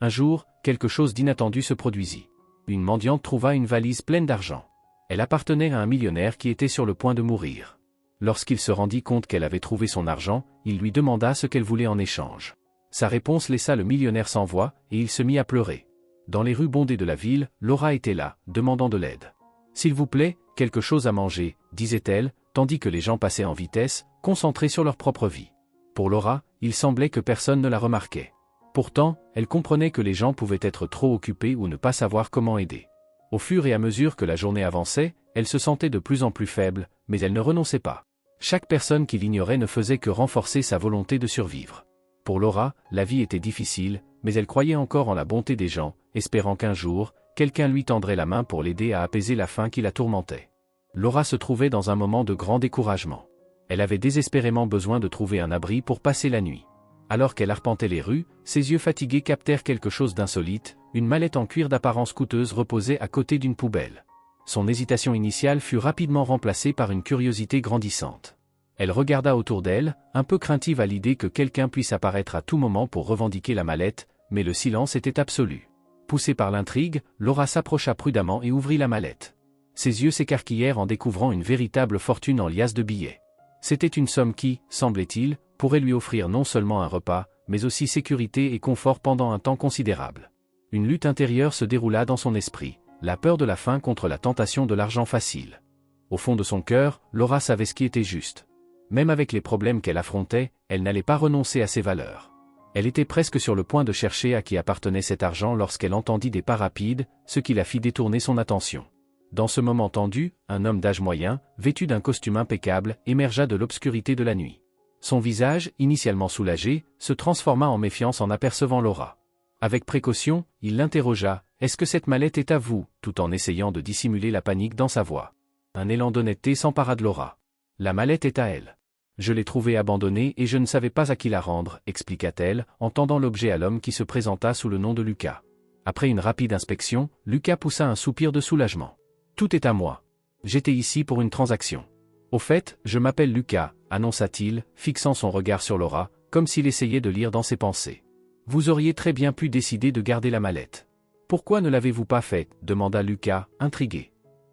Un jour, quelque chose d'inattendu se produisit. Une mendiante trouva une valise pleine d'argent. Elle appartenait à un millionnaire qui était sur le point de mourir. Lorsqu'il se rendit compte qu'elle avait trouvé son argent, il lui demanda ce qu'elle voulait en échange. Sa réponse laissa le millionnaire sans voix, et il se mit à pleurer. Dans les rues bondées de la ville, Laura était là, demandant de l'aide. « S'il vous plaît, quelque chose à manger », disait-elle, tandis que les gens passaient en vitesse, concentrés sur leur propre vie. Pour Laura, il semblait que personne ne la remarquait. Pourtant, elle comprenait que les gens pouvaient être trop occupés ou ne pas savoir comment aider. Au fur et à mesure que la journée avançait, elle se sentait de plus en plus faible, mais elle ne renonçait pas. Chaque personne qui l'ignorait ne faisait que renforcer sa volonté de survivre. Pour Laura, la vie était difficile, mais elle croyait encore en la bonté des gens, espérant qu'un jour, quelqu'un lui tendrait la main pour l'aider à apaiser la faim qui la tourmentait. Laura se trouvait dans un moment de grand découragement. Elle avait désespérément besoin de trouver un abri pour passer la nuit. Alors qu'elle arpentait les rues, ses yeux fatigués captèrent quelque chose d'insolite, une mallette en cuir d'apparence coûteuse reposait à côté d'une poubelle. Son hésitation initiale fut rapidement remplacée par une curiosité grandissante. Elle regarda autour d'elle, un peu craintive à l'idée que quelqu'un puisse apparaître à tout moment pour revendiquer la mallette, mais le silence était absolu. Poussée par l'intrigue, Laura s'approcha prudemment et ouvrit la mallette. Ses yeux s'écarquillèrent en découvrant une véritable fortune en liasses de billets. C'était une somme qui, semblait-il, pourrait lui offrir non seulement un repas, mais aussi sécurité et confort pendant un temps considérable. Une lutte intérieure se déroula dans son esprit, la peur de la faim contre la tentation de l'argent facile. Au fond de son cœur, Laura savait ce qui était juste. Même avec les problèmes qu'elle affrontait, elle n'allait pas renoncer à ses valeurs. Elle était presque sur le point de chercher à qui appartenait cet argent lorsqu'elle entendit des pas rapides, ce qui la fit détourner son attention. Dans ce moment tendu, un homme d'âge moyen, vêtu d'un costume impeccable, émergea de l'obscurité de la nuit. Son visage, initialement soulagé, se transforma en méfiance en apercevant Laura. Avec précaution, il l'interrogea « Est-ce que cette mallette est à vous ?» tout en essayant de dissimuler la panique dans sa voix. Un élan d'honnêteté s'empara de Laura. « La mallette est à elle. Je l'ai trouvée abandonnée et je ne savais pas à qui la rendre, » expliqua-t-elle, en tendant l'objet à l'homme qui se présenta sous le nom de Lucas. Après une rapide inspection, Lucas poussa un soupir de soulagement. « Tout est à moi. J'étais ici pour une transaction. Au fait, je m'appelle Lucas, » annonça-t-il, fixant son regard sur Laura, comme s'il essayait de lire dans ses pensées. « Vous auriez très bien pu décider de garder la mallette. »« Pourquoi ne l'avez-vous pas fait ?» demanda Lucas, intrigué.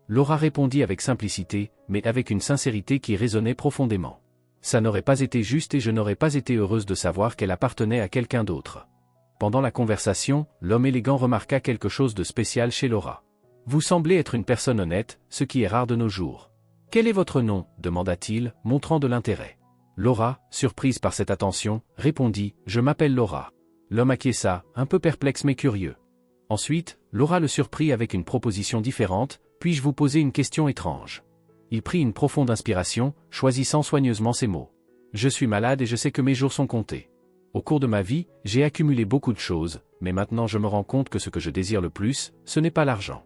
Laura répondit avec simplicité, mais avec une sincérité qui résonnait profondément. « Ça n'aurait pas été juste et je n'aurais pas été heureuse de savoir qu'elle appartenait à quelqu'un d'autre. » Pendant la conversation, l'homme élégant remarqua quelque chose de spécial chez Laura. « Vous semblez être une personne honnête, ce qui est rare de nos jours. »« Quel est votre nom ?» demanda-t-il, montrant de l'intérêt. Laura, surprise par cette attention, répondit « Je m'appelle Laura. » L'homme acquiesça, un peu perplexe mais curieux. Ensuite, Laura le surprit avec une proposition différente « Puis-je vous poser une question étrange ?» Il prit une profonde inspiration, choisissant soigneusement ses mots. « Je suis malade et je sais que mes jours sont comptés. Au cours de ma vie, j'ai accumulé beaucoup de choses, mais maintenant je me rends compte que ce que je désire le plus, ce n'est pas l'argent. »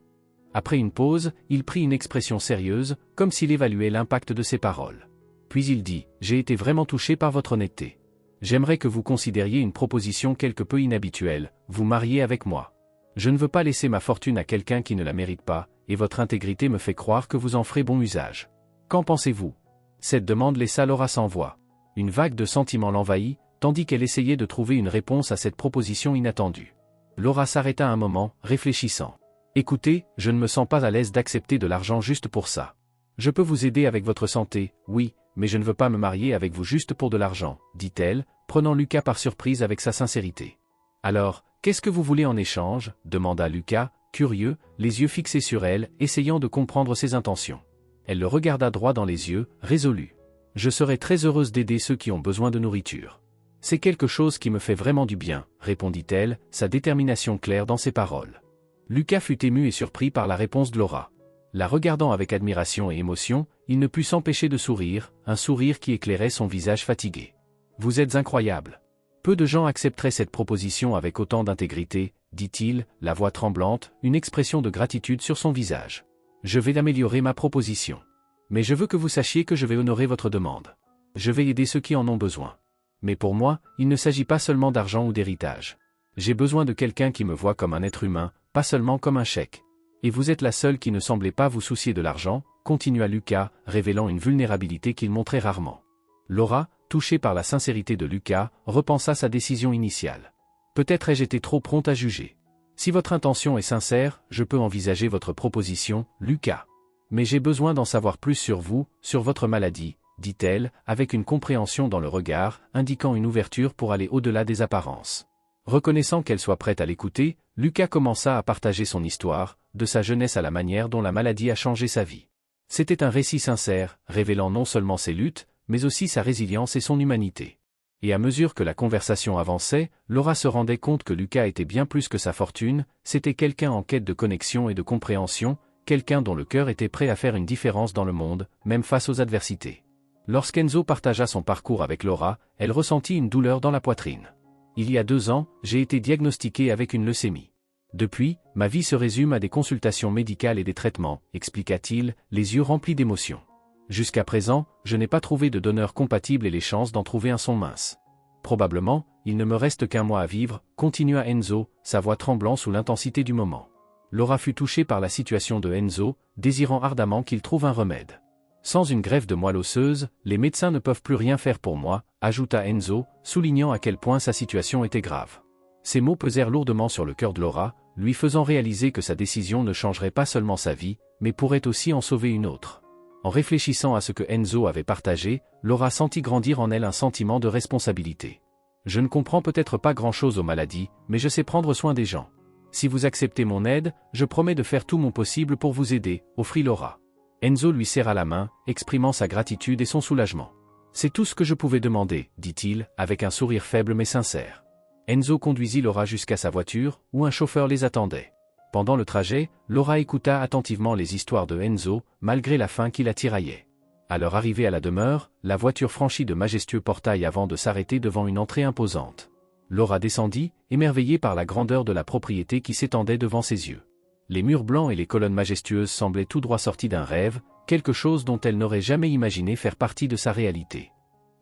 Après une pause, il prit une expression sérieuse, comme s'il évaluait l'impact de ses paroles. Puis il dit « J'ai été vraiment touché par votre honnêteté. J'aimerais que vous considériez une proposition quelque peu inhabituelle, vous marier avec moi. Je ne veux pas laisser ma fortune à quelqu'un qui ne la mérite pas, et votre intégrité me fait croire que vous en ferez bon usage. Qu'en pensez-vous » Cette demande laissa Laura sans voix. Une vague de sentiments l'envahit, tandis qu'elle essayait de trouver une réponse à cette proposition inattendue. Laura s'arrêta un moment, réfléchissant. « Écoutez, je ne me sens pas à l'aise d'accepter de l'argent juste pour ça. Je peux vous aider avec votre santé, oui, mais je ne veux pas me marier avec vous juste pour de l'argent, » dit-elle, prenant Lucas par surprise avec sa sincérité. « Alors, qu'est-ce que vous voulez en échange ?» demanda Lucas, curieux, les yeux fixés sur elle, essayant de comprendre ses intentions. Elle le regarda droit dans les yeux, résolue. « Je serais très heureuse d'aider ceux qui ont besoin de nourriture. C'est quelque chose qui me fait vraiment du bien, » répondit-elle, sa détermination claire dans ses paroles. Lucas fut ému et surpris par la réponse de Laura. La regardant avec admiration et émotion, il ne put s'empêcher de sourire, un sourire qui éclairait son visage fatigué. « Vous êtes incroyable. Peu de gens accepteraient cette proposition avec autant d'intégrité, » dit-il, la voix tremblante, une expression de gratitude sur son visage. « Je vais améliorer ma proposition. Mais je veux que vous sachiez que je vais honorer votre demande. Je vais aider ceux qui en ont besoin. Mais pour moi, il ne s'agit pas seulement d'argent ou d'héritage. J'ai besoin de quelqu'un qui me voit comme un être humain, pas seulement comme un chèque. Et vous êtes la seule qui ne semblait pas vous soucier de l'argent, » continua Lucas, révélant une vulnérabilité qu'il montrait rarement. Laura, touchée par la sincérité de Lucas, repensa sa décision initiale. « Peut-être ai-je été trop prompt à juger. Si votre intention est sincère, je peux envisager votre proposition, Lucas. Mais j'ai besoin d'en savoir plus sur vous, sur votre maladie, dit-elle, avec une compréhension dans le regard, indiquant une ouverture pour aller au-delà des apparences. Reconnaissant qu'elle soit prête à l'écouter, Lucas commença à partager son histoire, de sa jeunesse à la manière dont la maladie a changé sa vie. C'était un récit sincère, révélant non seulement ses luttes, mais aussi sa résilience et son humanité. Et à mesure que la conversation avançait, Laura se rendait compte que Lucas était bien plus que sa fortune, c'était quelqu'un en quête de connexion et de compréhension, quelqu'un dont le cœur était prêt à faire une différence dans le monde, même face aux adversités. Lorsqu'Enzo partagea son parcours avec Laura, elle ressentit une douleur dans la poitrine. Il y a 2 ans, j'ai été diagnostiqué avec une leucémie. Depuis, ma vie se résume à des consultations médicales et des traitements, expliqua-t-il, les yeux remplis d'émotion. Jusqu'à présent, je n'ai pas trouvé de donneur compatible et les chances d'en trouver un sont minces. Probablement, il ne me reste qu'un mois à vivre, continua Enzo, sa voix tremblant sous l'intensité du moment. Laura fut touchée par la situation de Enzo, désirant ardemment qu'il trouve un remède. Sans une greffe de moelle osseuse, les médecins ne peuvent plus rien faire pour moi, ajouta Enzo, soulignant à quel point sa situation était grave. Ces mots pesèrent lourdement sur le cœur de Laura, lui faisant réaliser que sa décision ne changerait pas seulement sa vie, mais pourrait aussi en sauver une autre. En réfléchissant à ce que Enzo avait partagé, Laura sentit grandir en elle un sentiment de responsabilité. Je ne comprends peut-être pas grand-chose aux maladies, mais je sais prendre soin des gens. Si vous acceptez mon aide, je promets de faire tout mon possible pour vous aider, offrit Laura. Enzo lui serra la main, exprimant sa gratitude et son soulagement. C'est tout ce que je pouvais demander, dit-il, avec un sourire faible mais sincère. Enzo conduisit Laura jusqu'à sa voiture, où un chauffeur les attendait. Pendant le trajet, Laura écouta attentivement les histoires de Enzo, malgré la faim qui la tiraillait. À leur arrivée à la demeure, la voiture franchit de majestueux portails avant de s'arrêter devant une entrée imposante. Laura descendit, émerveillée par la grandeur de la propriété qui s'étendait devant ses yeux. Les murs blancs et les colonnes majestueuses semblaient tout droit sortis d'un rêve, quelque chose dont elle n'aurait jamais imaginé faire partie de sa réalité.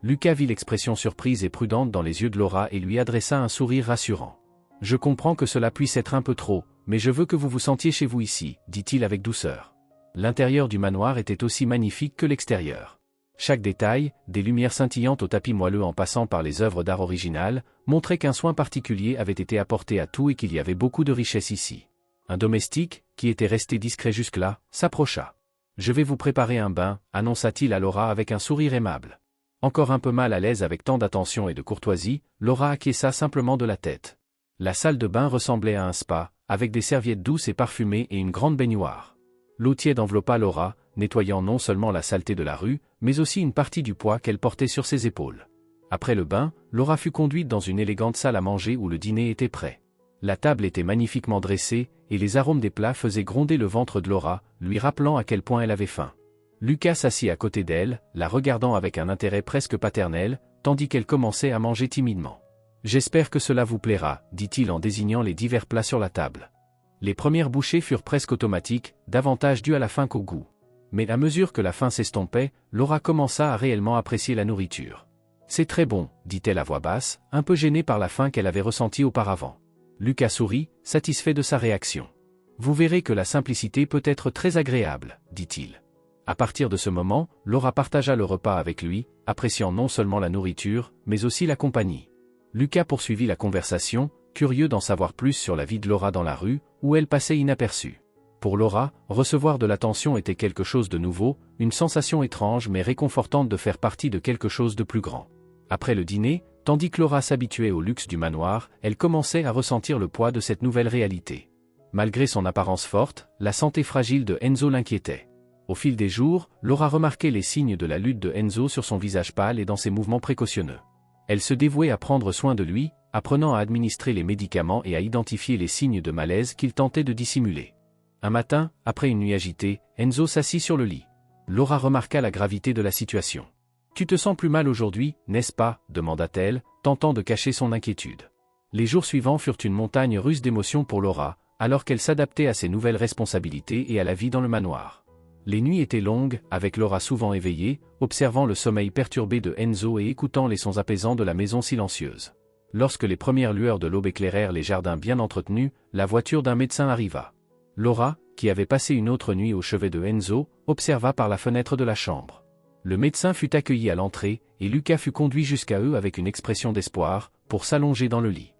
Lucas vit l'expression surprise et prudente dans les yeux de Laura et lui adressa un sourire rassurant. « Je comprends que cela puisse être un peu trop, mais je veux que vous vous sentiez chez vous ici, dit-il avec douceur. L'intérieur du manoir était aussi magnifique que l'extérieur. Chaque détail, des lumières scintillantes au tapis moelleux en passant par les œuvres d'art originales, montrait qu'un soin particulier avait été apporté à tout et qu'il y avait beaucoup de richesse ici. Un domestique, qui était resté discret jusque-là, s'approcha. « Je vais vous préparer un bain, annonça-t-il à Laura avec un sourire aimable. Encore un peu mal à l'aise avec tant d'attention et de courtoisie, Laura acquiesça simplement de la tête. La salle de bain ressemblait à un spa, avec des serviettes douces et parfumées et une grande baignoire. L'eau tiède enveloppa Laura, nettoyant non seulement la saleté de la rue, mais aussi une partie du poids qu'elle portait sur ses épaules. Après le bain, Laura fut conduite dans une élégante salle à manger où le dîner était prêt. La table était magnifiquement dressée, et les arômes des plats faisaient gronder le ventre de Laura, lui rappelant à quel point elle avait faim. Lucas s'assit à côté d'elle, la regardant avec un intérêt presque paternel, tandis qu'elle commençait à manger timidement. « J'espère que cela vous plaira, dit-il en désignant les divers plats sur la table. Les premières bouchées furent presque automatiques, davantage dues à la faim qu'au goût. Mais à mesure que la faim s'estompait, Laura commença à réellement apprécier la nourriture. « C'est très bon, dit-elle à voix basse, un peu gênée par la faim qu'elle avait ressentie auparavant. Lucas sourit, satisfait de sa réaction. « Vous verrez que la simplicité peut être très agréable, dit-il. » À partir de ce moment, Laura partagea le repas avec lui, appréciant non seulement la nourriture, mais aussi la compagnie. Lucas poursuivit la conversation, curieux d'en savoir plus sur la vie de Laura dans la rue, où elle passait inaperçue. Pour Laura, recevoir de l'attention était quelque chose de nouveau, une sensation étrange mais réconfortante de faire partie de quelque chose de plus grand. Après le dîner, tandis que Laura s'habituait au luxe du manoir, elle commençait à ressentir le poids de cette nouvelle réalité. Malgré son apparence forte, la santé fragile de Enzo l'inquiétait. Au fil des jours, Laura remarquait les signes de la lutte de Enzo sur son visage pâle et dans ses mouvements précautionneux. Elle se dévouait à prendre soin de lui, apprenant à administrer les médicaments et à identifier les signes de malaise qu'il tentait de dissimuler. Un matin, après une nuit agitée, Enzo s'assit sur le lit. Laura remarqua la gravité de la situation. « Tu te sens plus mal aujourd'hui, n'est-ce pas ?» demanda-t-elle, tentant de cacher son inquiétude. Les jours suivants furent une montagne russe d'émotions pour Laura, alors qu'elle s'adaptait à ses nouvelles responsabilités et à la vie dans le manoir. Les nuits étaient longues, avec Laura souvent éveillée, observant le sommeil perturbé de Enzo et écoutant les sons apaisants de la maison silencieuse. Lorsque les premières lueurs de l'aube éclairèrent les jardins bien entretenus, la voiture d'un médecin arriva. Laura, qui avait passé une autre nuit au chevet de Enzo, observa par la fenêtre de la chambre. Le médecin fut accueilli à l'entrée, et Lucas fut conduit jusqu'à eux avec une expression d'espoir, pour s'allonger dans le lit.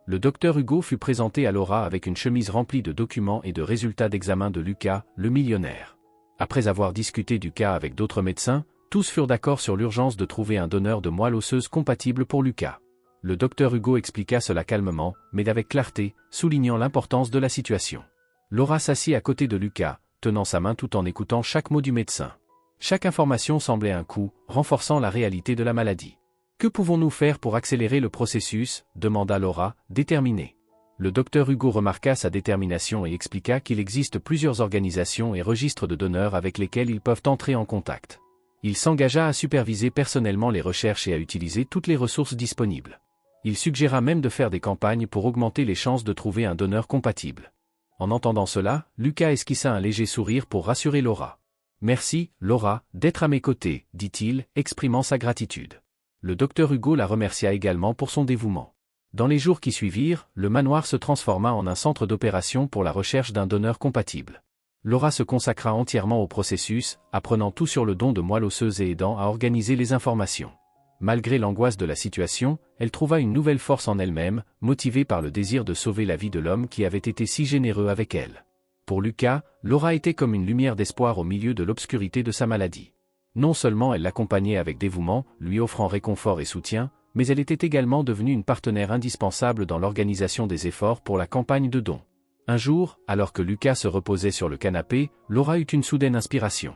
Le docteur Hugo fut présenté à Laura avec une chemise remplie de documents et de résultats d'examen de Lucas, le millionnaire. Après avoir discuté du cas avec d'autres médecins, tous furent d'accord sur l'urgence de trouver un donneur de moelle osseuse compatible pour Lucas. Le docteur Hugo expliqua cela calmement, mais avec clarté, soulignant l'importance de la situation. Laura s'assit à côté de Lucas, tenant sa main tout en écoutant chaque mot du médecin. Chaque information semblait un coup, renforçant la réalité de la maladie. « Que pouvons-nous faire pour accélérer le processus » demanda Laura, déterminée. Le docteur Hugo remarqua sa détermination et expliqua qu'il existe plusieurs organisations et registres de donneurs avec lesquels ils peuvent entrer en contact. Il s'engagea à superviser personnellement les recherches et à utiliser toutes les ressources disponibles. Il suggéra même de faire des campagnes pour augmenter les chances de trouver un donneur compatible. En entendant cela, Lucas esquissa un léger sourire pour rassurer Laura. « Merci, Laura, d'être à mes côtés, » dit-il, exprimant sa gratitude. Le docteur Hugo la remercia également pour son dévouement. Dans les jours qui suivirent, le manoir se transforma en un centre d'opération pour la recherche d'un donneur compatible. Laura se consacra entièrement au processus, apprenant tout sur le don de moelle osseuse et aidant à organiser les informations. Malgré l'angoisse de la situation, elle trouva une nouvelle force en elle-même, motivée par le désir de sauver la vie de l'homme qui avait été si généreux avec elle. Pour Lucas, Laura était comme une lumière d'espoir au milieu de l'obscurité de sa maladie. Non seulement elle l'accompagnait avec dévouement, lui offrant réconfort et soutien, mais elle était également devenue une partenaire indispensable dans l'organisation des efforts pour la campagne de dons. Un jour, alors que Lucas se reposait sur le canapé, Laura eut une soudaine inspiration.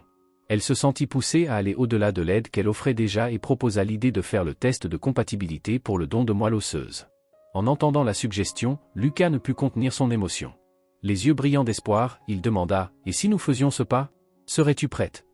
Elle se sentit poussée à aller au-delà de l'aide qu'elle offrait déjà et proposa l'idée de faire le test de compatibilité pour le don de moelle osseuse. En entendant la suggestion, Lucas ne put contenir son émotion. Les yeux brillants d'espoir, il demanda « Et si nous faisions ce pas ? Serais-tu prête ?»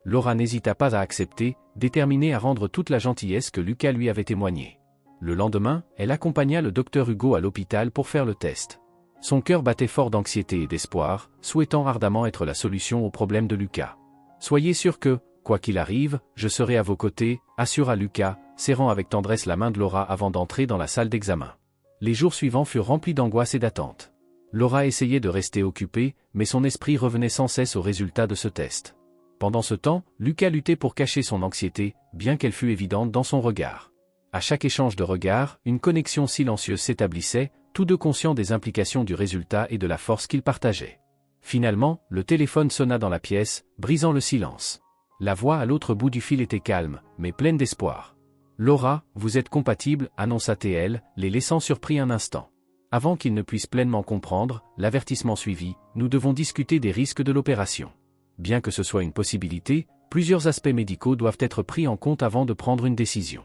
Laura n'hésita pas à accepter, déterminée à rendre toute la gentillesse que Lucas lui avait témoignée. Le lendemain, elle accompagna le docteur Hugo à l'hôpital pour faire le test. Son cœur battait fort d'anxiété et d'espoir, souhaitant ardemment être la solution au problème de Lucas. « Soyez sûr que, quoi qu'il arrive, je serai à vos côtés », assura Lucas, serrant avec tendresse la main de Laura avant d'entrer dans la salle d'examen. Les jours suivants furent remplis d'angoisse et d'attente. Laura essayait de rester occupée, mais son esprit revenait sans cesse aux résultats de ce test. Pendant ce temps, Lucas luttait pour cacher son anxiété, bien qu'elle fût évidente dans son regard. À chaque échange de regards, une connexion silencieuse s'établissait, tous deux conscients des implications du résultat et de la force qu'ils partageaient. Finalement, le téléphone sonna dans la pièce, brisant le silence. La voix à l'autre bout du fil était calme, mais pleine d'espoir. « Laura, vous êtes compatible », annonça-t-elle, les laissant surpris un instant. Avant qu'ils ne puissent pleinement comprendre, l'avertissement suivit, « Nous devons discuter des risques de l'opération. » Bien que ce soit une possibilité, plusieurs aspects médicaux doivent être pris en compte avant de prendre une décision.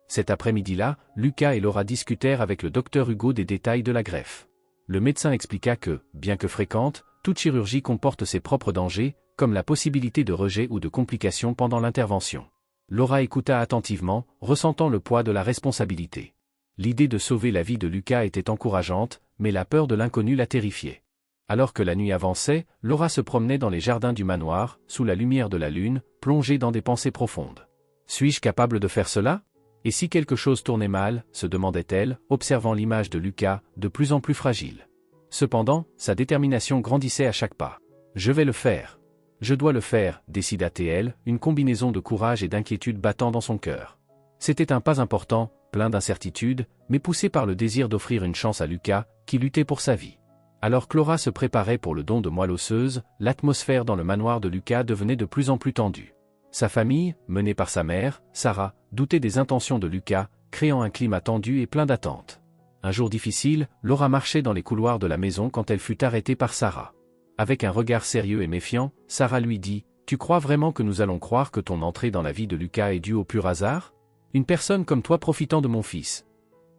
Cet après-midi-là, Lucas et Laura discutèrent avec le docteur Hugo des détails de la greffe. Le médecin expliqua que, bien que fréquente, toute chirurgie comporte ses propres dangers, comme la possibilité de rejet ou de complications pendant l'intervention. Laura écouta attentivement, ressentant le poids de la responsabilité. L'idée de sauver la vie de Lucas était encourageante, mais la peur de l'inconnu la terrifiait. Alors que la nuit avançait, Laura se promenait dans les jardins du manoir, sous la lumière de la lune, plongée dans des pensées profondes. « Suis-je capable de faire cela ? Et si quelque chose tournait mal ?» se demandait-elle, observant l'image de Lucas, de plus en plus fragile. Cependant, sa détermination grandissait à chaque pas. « Je vais le faire. Je dois le faire », décida-t-elle, une combinaison de courage et d'inquiétude battant dans son cœur. C'était un pas important, plein d'incertitudes, mais poussé par le désir d'offrir une chance à Lucas, qui luttait pour sa vie. Alors que Laura se préparait pour le don de moelle osseuse, l'atmosphère dans le manoir de Lucas devenait de plus en plus tendue. Sa famille, menée par sa mère, Sarah, doutait des intentions de Lucas, créant un climat tendu et plein d'attentes. Un jour difficile, Laura marchait dans les couloirs de la maison quand elle fut arrêtée par Sarah. Avec un regard sérieux et méfiant, Sarah lui dit « Tu crois vraiment que nous allons croire que ton entrée dans la vie de Lucas est due au pur hasard ? Une personne comme toi profitant de mon fils ?»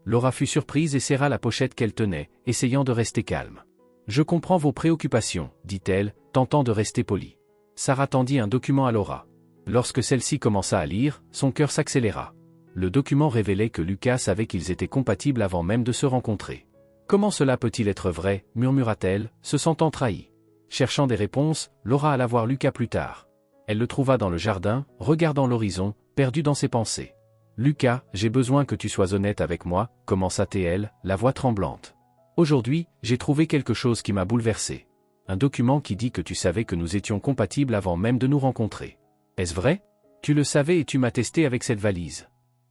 Laura fut surprise et serra la pochette qu'elle tenait, essayant de rester calme. « Je comprends vos préoccupations, » dit-elle, tentant de rester polie. Sarah tendit un document à Laura. Lorsque celle-ci commença à lire, son cœur s'accéléra. Le document révélait que Lucas savait qu'ils étaient compatibles avant même de se rencontrer. « Comment cela peut-il être vrai ?» murmura-t-elle, se sentant trahie. Cherchant des réponses, Laura alla voir Lucas plus tard. Elle le trouva dans le jardin, regardant l'horizon, perdu dans ses pensées. « Lucas, j'ai besoin que tu sois honnête avec moi » commença-t-elle, la voix tremblante. « Aujourd'hui, j'ai trouvé quelque chose qui m'a bouleversé. Un document qui dit que tu savais que nous étions compatibles avant même de nous rencontrer. Est-ce vrai ? Tu le savais et tu m'as testé avec cette valise. »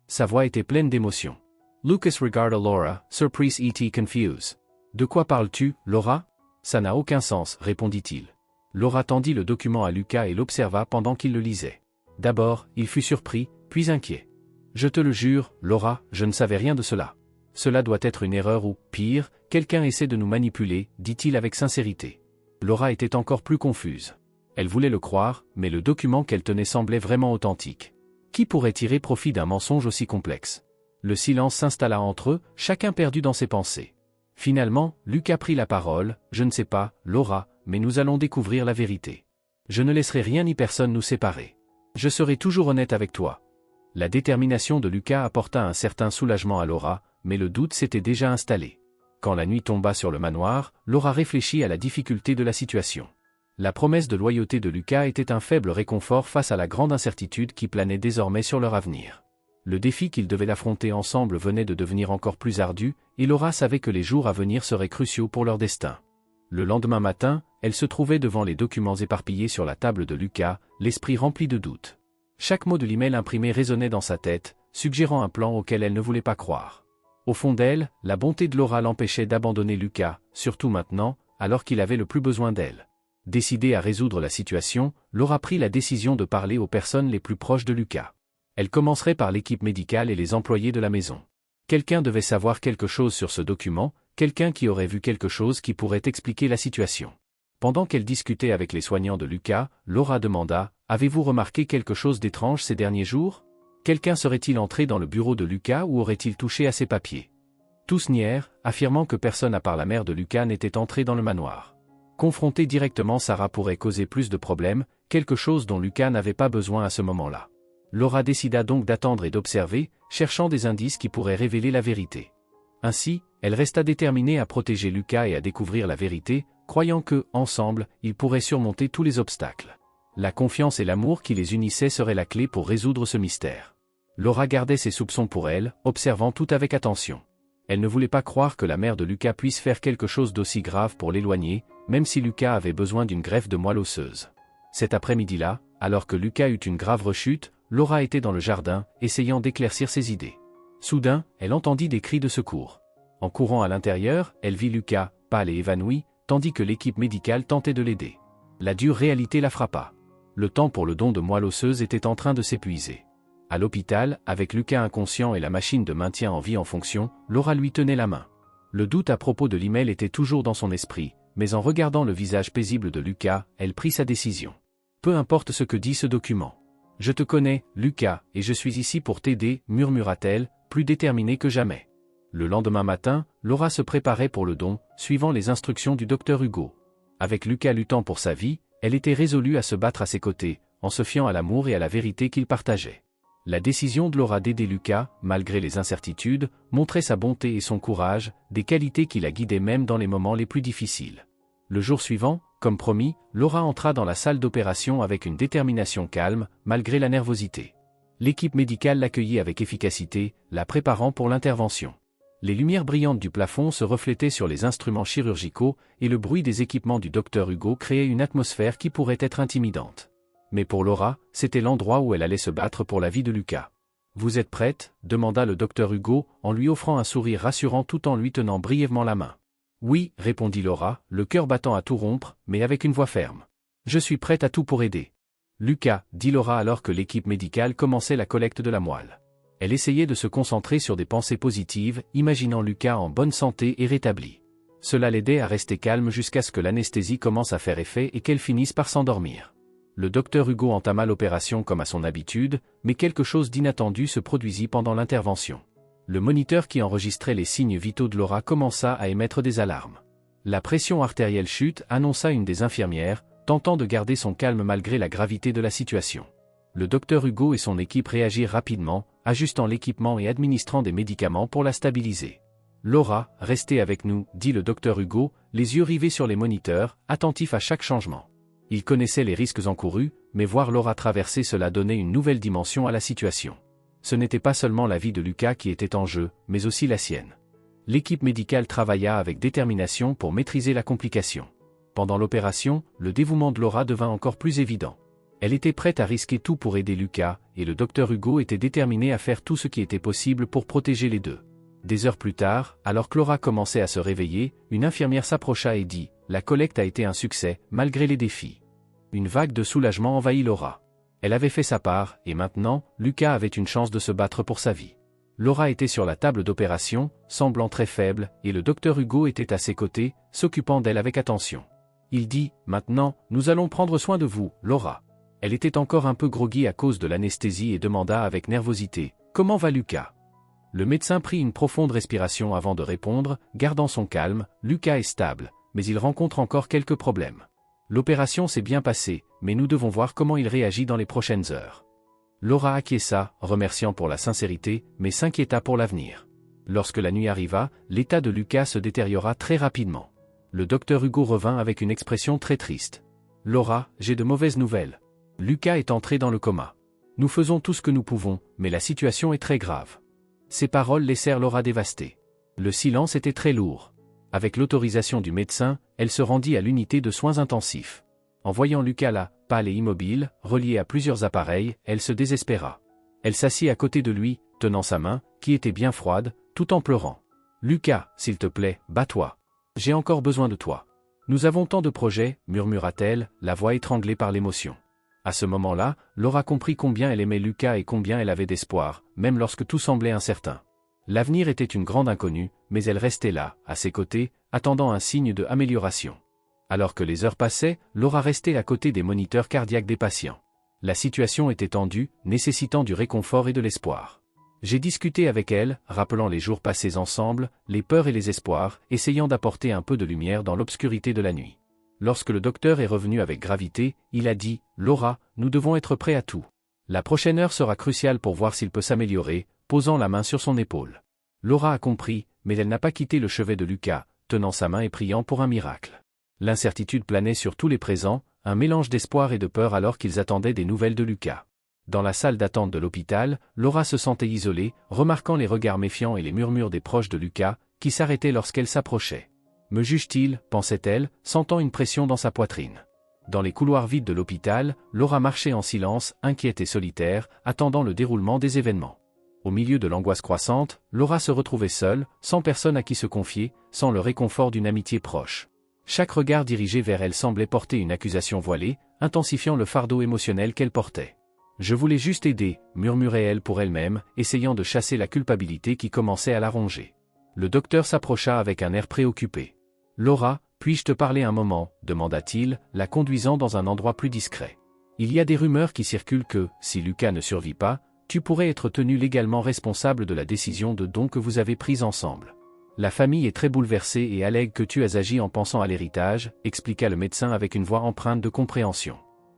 Sa voix était pleine d'émotion. Lucas regarda Laura, surprise et confuse. De quoi parles-tu, Laura? Ça n'a aucun sens, répondit-il. Laura tendit le document à Lucas et l'observa pendant qu'il le lisait. D'abord, il fut surpris, puis inquiet. Je te le jure, Laura, je ne savais rien de cela. Cela doit être une erreur ou, pire, quelqu'un essaie de nous manipuler, dit-il avec sincérité. Laura était encore plus confuse. Elle voulait le croire, mais le document qu'elle tenait semblait vraiment authentique. Qui pourrait tirer profit d'un mensonge aussi complexe? Le silence s'installa entre eux, chacun perdu dans ses pensées. Finalement, Lucas prit la parole. Je ne sais pas, Laura, mais nous allons découvrir la vérité. Je ne laisserai rien ni personne nous séparer. Je serai toujours honnête avec toi. La détermination de Lucas apporta un certain soulagement à Laura, mais le doute s'était déjà installé. Quand la nuit tomba sur le manoir, Laura réfléchit à la difficulté de la situation. La promesse de loyauté de Lucas était un faible réconfort face à la grande incertitude qui planait désormais sur leur avenir. Le défi qu'ils devaient affronter ensemble venait de devenir encore plus ardu, et Laura savait que les jours à venir seraient cruciaux pour leur destin. Le lendemain matin, elle se trouvait devant les documents éparpillés sur la table de Lucas, l'esprit rempli de doutes. Chaque mot de l'email imprimé résonnait dans sa tête, suggérant un plan auquel elle ne voulait pas croire. Au fond d'elle, la bonté de Laura l'empêchait d'abandonner Lucas, surtout maintenant, alors qu'il avait le plus besoin d'elle. Décidée à résoudre la situation, Laura prit la décision de parler aux personnes les plus proches de Lucas. Elle commencerait par l'équipe médicale et les employés de la maison. Quelqu'un devait savoir quelque chose sur ce document, quelqu'un qui aurait vu quelque chose qui pourrait expliquer la situation. Pendant qu'elle discutait avec les soignants de Lucas, Laura demanda « Avez-vous remarqué quelque chose d'étrange ces derniers jours? Quelqu'un serait-il entré dans le bureau de Lucas ou aurait-il touché à ses papiers ?» Tous nièrent, affirmant que personne à part la mère de Lucas n'était entré dans le manoir. Confronter directement Sarah pourrait causer plus de problèmes, quelque chose dont Lucas n'avait pas besoin à ce moment-là. Laura décida donc d'attendre et d'observer, cherchant des indices qui pourraient révéler la vérité. Ainsi, elle resta déterminée à protéger Lucas et à découvrir la vérité, croyant que, ensemble, ils pourraient surmonter tous les obstacles. La confiance et l'amour qui les unissaient seraient la clé pour résoudre ce mystère. Laura gardait ses soupçons pour elle, observant tout avec attention. Elle ne voulait pas croire que la mère de Lucas puisse faire quelque chose d'aussi grave pour l'éloigner, même si Lucas avait besoin d'une greffe de moelle osseuse. Cet après-midi-là, alors que Lucas eut une grave rechute, Laura était dans le jardin, essayant d'éclaircir ses idées. Soudain, elle entendit des cris de secours. En courant à l'intérieur, elle vit Lucas, pâle et évanoui, tandis que l'équipe médicale tentait de l'aider. La dure réalité la frappa. Le temps pour le don de moelle osseuse était en train de s'épuiser. À l'hôpital, avec Lucas inconscient et la machine de maintien en vie en fonction, Laura lui tenait la main. Le doute à propos de l'email était toujours dans son esprit, mais en regardant le visage paisible de Lucas, elle prit sa décision. Peu importe ce que dit ce document. Je te connais, Lucas, et je suis ici pour t'aider, murmura-t-elle, plus déterminée que jamais. Le lendemain matin, Laura se préparait pour le don, suivant les instructions du docteur Hugo. Avec Lucas luttant pour sa vie, elle était résolue à se battre à ses côtés, en se fiant à l'amour et à la vérité qu'ils partageaient. La décision de Laura d'aider Lucas, malgré les incertitudes, montrait sa bonté et son courage, des qualités qui la guidaient même dans les moments les plus difficiles. Le jour suivant, comme promis, Laura entra dans la salle d'opération avec une détermination calme, malgré la nervosité. L'équipe médicale l'accueillit avec efficacité, la préparant pour l'intervention. Les lumières brillantes du plafond se reflétaient sur les instruments chirurgicaux, et le bruit des équipements du docteur Hugo créait une atmosphère qui pourrait être intimidante. Mais pour Laura, c'était l'endroit où elle allait se battre pour la vie de Lucas. « Vous êtes prête ?» demanda le docteur Hugo, en lui offrant un sourire rassurant tout en lui tenant brièvement la main. « Oui, » répondit Laura, le cœur battant à tout rompre, mais avec une voix ferme. « Je suis prête à tout pour aider. »« Lucas, » dit Laura alors que l'équipe médicale commençait la collecte de la moelle. Elle essayait de se concentrer sur des pensées positives, imaginant Lucas en bonne santé et rétabli. Cela l'aidait à rester calme jusqu'à ce que l'anesthésie commence à faire effet et qu'elle finisse par s'endormir. Le docteur Hugo entama l'opération comme à son habitude, mais quelque chose d'inattendu se produisit pendant l'intervention. Le moniteur qui enregistrait les signes vitaux de Laura commença à émettre des alarmes. La pression artérielle chute, annonça une des infirmières, tentant de garder son calme malgré la gravité de la situation. Le docteur Hugo et son équipe réagirent rapidement, ajustant l'équipement et administrant des médicaments pour la stabiliser. « Laura, restez avec nous, » dit le docteur Hugo, les yeux rivés sur les moniteurs, attentif à chaque changement. Il connaissait les risques encourus, mais voir Laura traverser cela donnait une nouvelle dimension à la situation. Ce n'était pas seulement la vie de Lucas qui était en jeu, mais aussi la sienne. L'équipe médicale travailla avec détermination pour maîtriser la complication. Pendant l'opération, le dévouement de Laura devint encore plus évident. Elle était prête à risquer tout pour aider Lucas, et le docteur Hugo était déterminé à faire tout ce qui était possible pour protéger les deux. Des heures plus tard, alors que Laura commençait à se réveiller, une infirmière s'approcha et dit « La collecte a été un succès, malgré les défis ». Une vague de soulagement envahit Laura. Elle avait fait sa part, et maintenant, Lucas avait une chance de se battre pour sa vie. Laura était sur la table d'opération, semblant très faible, et le docteur Hugo était à ses côtés, s'occupant d'elle avec attention. Il dit « Maintenant, nous allons prendre soin de vous, Laura ». Elle était encore un peu groggy à cause de l'anesthésie et demanda avec nervosité « Comment va Lucas ?» Le médecin prit une profonde respiration avant de répondre, gardant son calme « Lucas est stable, mais il rencontre encore quelques problèmes. L'opération s'est bien passée, mais nous devons voir comment il réagit dans les prochaines heures. » Laura acquiesça, remerciant pour la sincérité, mais s'inquiéta pour l'avenir. Lorsque la nuit arriva, l'état de Lucas se détériora très rapidement. Le docteur Hugo revint avec une expression très triste. « Laura, j'ai de mauvaises nouvelles. Lucas est entré dans le coma. Nous faisons tout ce que nous pouvons, mais la situation est très grave. » Ces paroles laissèrent Laura dévastée. Le silence était très lourd. Avec l'autorisation du médecin, elle se rendit à l'unité de soins intensifs. En voyant Lucas là, pâle et immobile, relié à plusieurs appareils, elle se désespéra. Elle s'assit à côté de lui, tenant sa main, qui était bien froide, tout en pleurant. « Lucas, s'il te plaît, bats-toi. J'ai encore besoin de toi. Nous avons tant de projets, murmura-t-elle, la voix étranglée par l'émotion. À ce moment-là, Laura comprit combien elle aimait Lucas et combien elle avait d'espoir, même lorsque tout semblait incertain. L'avenir était une grande inconnue, mais elle restait là, à ses côtés, attendant un signe de amélioration. Alors que les heures passaient, Laura restait à côté des moniteurs cardiaques des patients. La situation était tendue, nécessitant du réconfort et de l'espoir. J'ai discuté avec elle, rappelant les jours passés ensemble, les peurs et les espoirs, essayant d'apporter un peu de lumière dans l'obscurité de la nuit. Lorsque le docteur est revenu avec gravité, il a dit « Laura, nous devons être prêts à tout. La prochaine heure sera cruciale pour voir s'il peut s'améliorer », posant la main sur son épaule. Laura a compris, mais elle n'a pas quitté le chevet de Lucas, tenant sa main et priant pour un miracle. L'incertitude planait sur tous les présents, un mélange d'espoir et de peur alors qu'ils attendaient des nouvelles de Lucas. Dans la salle d'attente de l'hôpital, Laura se sentait isolée, remarquant les regards méfiants et les murmures des proches de Lucas, qui s'arrêtaient lorsqu'elle s'approchait. Me juge-t-il, pensait-elle, sentant une pression dans sa poitrine. Dans les couloirs vides de l'hôpital, Laura marchait en silence, inquiète et solitaire, attendant le déroulement des événements. Au milieu de l'angoisse croissante, Laura se retrouvait seule, sans personne à qui se confier, sans le réconfort d'une amitié proche. Chaque regard dirigé vers elle semblait porter une accusation voilée, intensifiant le fardeau émotionnel qu'elle portait. « Je voulais juste aider », murmurait-elle pour elle-même, essayant de chasser la culpabilité qui commençait à la ronger. Le docteur s'approcha avec un air préoccupé. « Laura, puis-je te parler un moment ?» demanda-t-il, la conduisant dans un endroit plus discret. « Il y a des rumeurs qui circulent que, si Lucas ne survit pas, tu pourrais être tenu légalement responsable de la décision de don que vous avez prise ensemble. La famille est très bouleversée et allègue que tu as agi en pensant à l'héritage, » expliqua le médecin avec une voix empreinte de compréhension.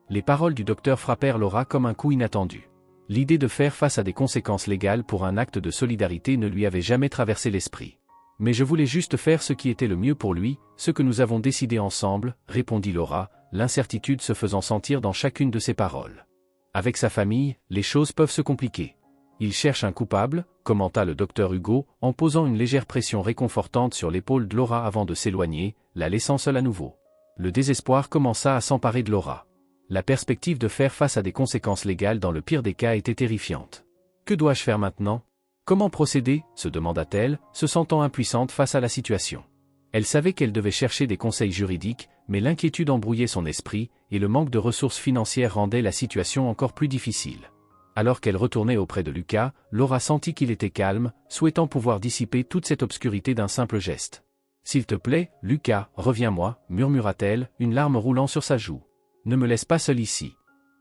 Les paroles du docteur frappèrent Laura comme un coup inattendu. L'idée de faire face à des conséquences légales pour un acte de solidarité ne lui avait jamais traversé l'esprit. « Mais je voulais juste faire ce qui était le mieux pour lui, ce que nous avons décidé ensemble, » répondit Laura, l'incertitude se faisant sentir dans chacune de ses paroles. Avec sa famille, les choses peuvent se compliquer. Il cherche un coupable, commenta le docteur Hugo, en posant une légère pression réconfortante sur l'épaule de Laura avant de s'éloigner, la laissant seule à nouveau. Le désespoir commença à s'emparer de Laura. La perspective de faire face à des conséquences légales dans le pire des cas était terrifiante. « Que dois-je faire maintenant ? Comment procéder ?» se demanda-t-elle, se sentant impuissante face à la situation. Elle savait qu'elle devait chercher des conseils juridiques, mais l'inquiétude embrouillait son esprit, et le manque de ressources financières rendait la situation encore plus difficile. Alors qu'elle retournait auprès de Lucas, Laura sentit qu'il était calme, souhaitant pouvoir dissiper toute cette obscurité d'un simple geste. « S'il te plaît, Lucas, reviens-moi » murmura-t-elle, une larme roulant sur sa joue. « Ne me laisse pas seule ici. »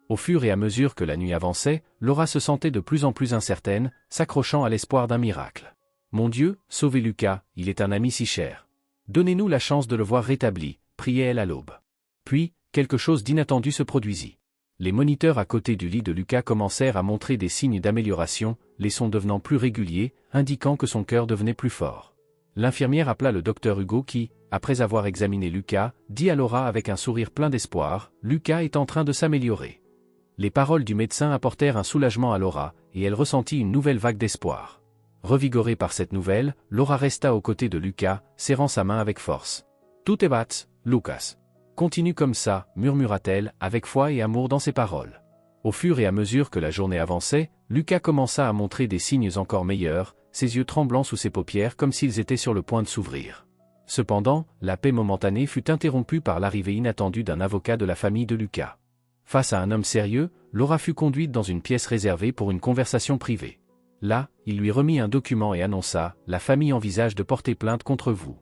Au fur et à mesure que la nuit avançait, Laura se sentait de plus en plus incertaine, s'accrochant à l'espoir d'un miracle. « Mon Dieu, sauvez Lucas, il est un ami si cher. Donnez-nous la chance de le voir rétabli » priait-elle à l'aube. Puis, quelque chose d'inattendu se produisit. Les moniteurs à côté du lit de Lucas commencèrent à montrer des signes d'amélioration, les sons devenant plus réguliers, indiquant que son cœur devenait plus fort. L'infirmière appela le docteur Hugo qui, après avoir examiné Lucas, dit à Laura avec un sourire plein d'espoir, « Lucas est en train de s'améliorer. » Les paroles du médecin apportèrent un soulagement à Laura, et elle ressentit une nouvelle vague d'espoir. Revigorée par cette nouvelle, Laura resta aux côtés de Lucas, serrant sa main avec force. « Tout est bat, Lucas. Continue comme ça, » murmura-t-elle, avec foi et amour dans ses paroles. Au fur et à mesure que la journée avançait, Lucas commença à montrer des signes encore meilleurs, ses yeux tremblants sous ses paupières comme s'ils étaient sur le point de s'ouvrir. Cependant, la paix momentanée fut interrompue par l'arrivée inattendue d'un avocat de la famille de Lucas. Face à un homme sérieux, Laura fut conduite dans une pièce réservée pour une conversation privée. Là, il lui remit un document et annonça « La famille envisage de porter plainte contre vous ».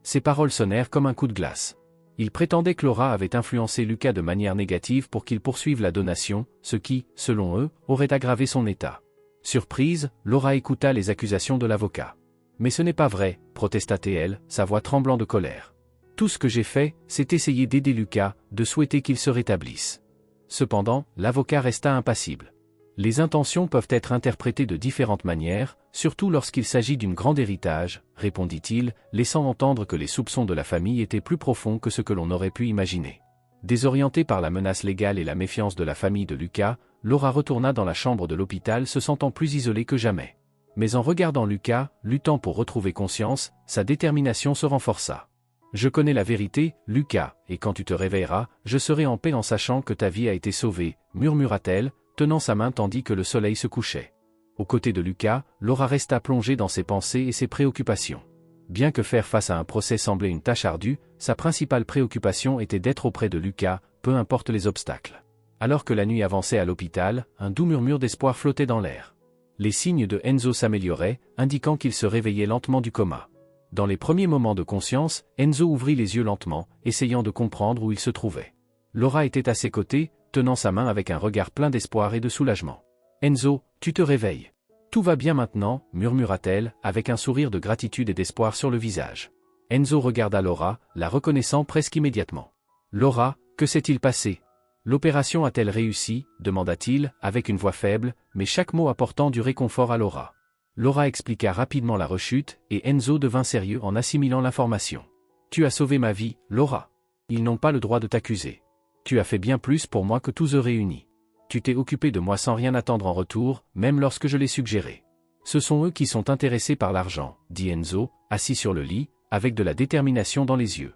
Ces paroles sonnèrent comme un coup de glace. Il prétendait que Laura avait influencé Lucas de manière négative pour qu'il poursuive la donation, ce qui, selon eux, aurait aggravé son état. Surprise, Laura écouta les accusations de l'avocat. « Mais ce n'est pas vrai », protesta-t-elle, sa voix tremblant de colère. « Tout ce que j'ai fait, c'est essayer d'aider Lucas, de souhaiter qu'il se rétablisse. » Cependant, l'avocat resta impassible. Les intentions peuvent être interprétées de différentes manières, surtout lorsqu'il s'agit d'un grand héritage, répondit-il, laissant entendre que les soupçons de la famille étaient plus profonds que ce que l'on aurait pu imaginer. Désorientée par la menace légale et la méfiance de la famille de Lucas, Laura retourna dans la chambre de l'hôpital se sentant plus isolée que jamais. Mais en regardant Lucas, luttant pour retrouver conscience, sa détermination se renforça. « Je connais la vérité, Lucas, et quand tu te réveilleras, je serai en paix en sachant que ta vie a été sauvée, murmura-t-elle, tenant sa main tandis que le soleil se couchait. Aux côtés de Lucas, Laura resta plongée dans ses pensées et ses préoccupations. Bien que faire face à un procès semblait une tâche ardue, sa principale préoccupation était d'être auprès de Lucas, peu importe les obstacles. Alors que la nuit avançait à l'hôpital, un doux murmure d'espoir flottait dans l'air. Les signes de Enzo s'amélioraient, indiquant qu'il se réveillait lentement du coma. Dans les premiers moments de conscience, Enzo ouvrit les yeux lentement, essayant de comprendre où il se trouvait. Laura était à ses côtés, tenant sa main avec un regard plein d'espoir et de soulagement. « Enzo, tu te réveilles. Tout va bien maintenant, murmura-t-elle, avec un sourire de gratitude et d'espoir sur le visage. Enzo regarda Laura, la reconnaissant presque immédiatement. « Laura, que s'est-il passé? L'opération a-t-elle réussi ?» demanda-t-il, avec une voix faible, mais chaque mot apportant du réconfort à Laura. Laura expliqua rapidement la rechute, et Enzo devint sérieux en assimilant l'information. « Tu as sauvé ma vie, Laura. Ils n'ont pas le droit de t'accuser. Tu as fait bien plus pour moi que tous eux réunis. Tu t'es occupé de moi sans rien attendre en retour, même lorsque je l'ai suggéré. Ce sont eux qui sont intéressés par l'argent, dit Enzo, assis sur le lit, avec de la détermination dans les yeux.